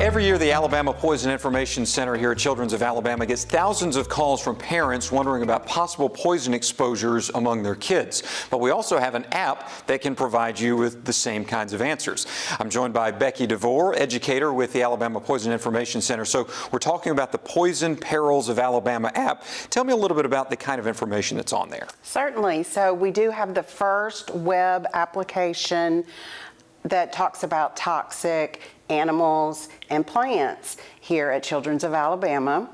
Every year, the Alabama Poison Information Center here at Children's of Alabama gets thousands of calls from parents wondering about possible poison exposures among their kids. But we also have an app that can provide you with the same kinds of answers. I'm joined by Becky DeVore, educator with the Alabama Poison Information Center. So we're talking about the Poison Perils of Alabama app. Tell me a little bit about the kind of information that's on there. Certainly. So we do have the first web application that talks about toxic animals and plants here at Children's of Alabama.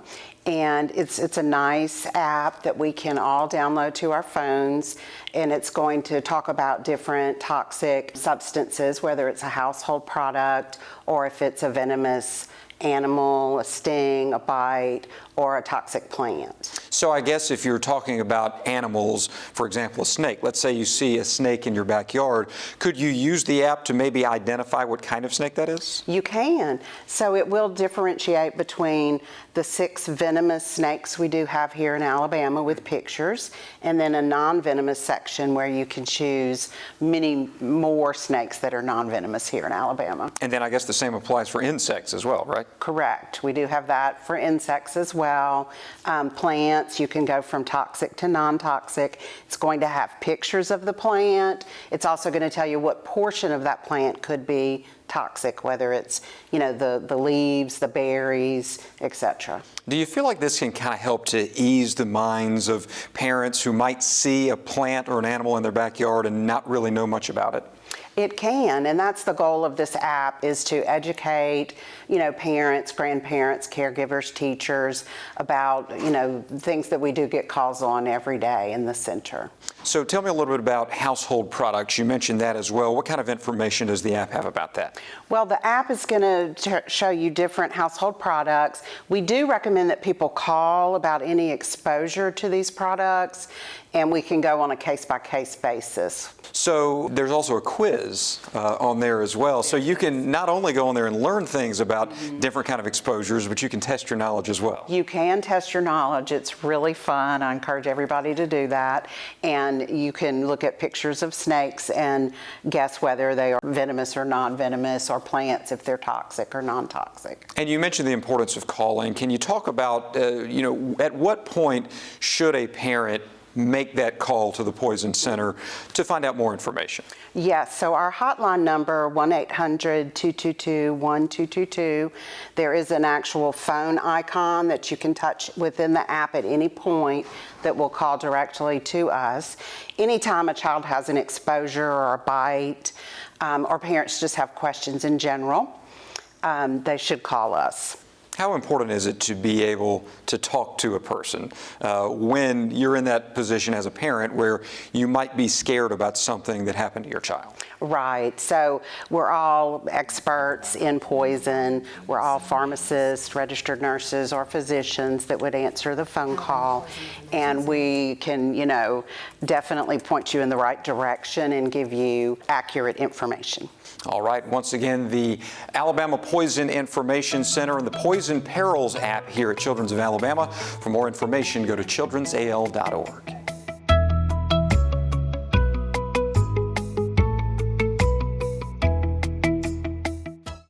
And it's a nice app that we can all download to our phones, and it's going to talk about different toxic substances, whether it's a household product or if it's a venomous animal, a sting, a bite, or a toxic plant. So I guess if you're talking about animals, for example, a snake, let's say you see a snake in your backyard, could you use the app to maybe identify what kind of snake that is? You can. So it will differentiate between the 6 venomous snakes we do have here in Alabama with pictures, and then a non-venomous section where you can choose many more snakes that are non-venomous here in Alabama. And then I guess the same applies for insects as well, right? Correct. We do have that for insects as well. Plants, you can go from toxic to non-toxic. It's going to have pictures of the plant. It's also going to tell you what portion of that plant could be toxic, whether it's, the leaves, the berries, etc. Do you feel like this can kind of help to ease the minds of parents who might see a plant or an animal in their backyard and not really know much about it? It can, and that's the goal of this app, is to educate, parents, grandparents, caregivers, teachers about, things that we do get calls on every day in the center. So tell me a little bit about household products. You mentioned that as well. What kind of information does the app have about that? Well, the app is going to show you different household products. We do recommend that people call about any exposure to these products, and we can go on a case-by-case basis. So there's also a quiz on there as well. So you can not only go on there and learn things about different kind of exposures, but you can test your knowledge as well. You can test your knowledge. It's really fun. I encourage everybody to do that. And you can look at pictures of snakes and guess whether they are venomous or non-venomous, or plants if they're toxic or non-toxic. And you mentioned the importance of calling. Can you talk about, at what point should a parent make that call to the Poison Center to find out more information? Yes, so our hotline number, 1-800-222-1222. There is an actual phone icon that you can touch within the app at any point that will call directly to us. Anytime a child has an exposure or a bite, or parents just have questions in general, they should call us. How important is it to be able to talk to a person when you're in that position as a parent where you might be scared about something that happened to your child? Right. So we're all experts in poison. We're all pharmacists, registered nurses, or physicians that would answer the phone call. And we can, definitely point you in the right direction and give you accurate information. All right. Once again, the Alabama Poison Information Center and the Poison Perils app here at Children's of Alabama. For more information, go to childrensal.org.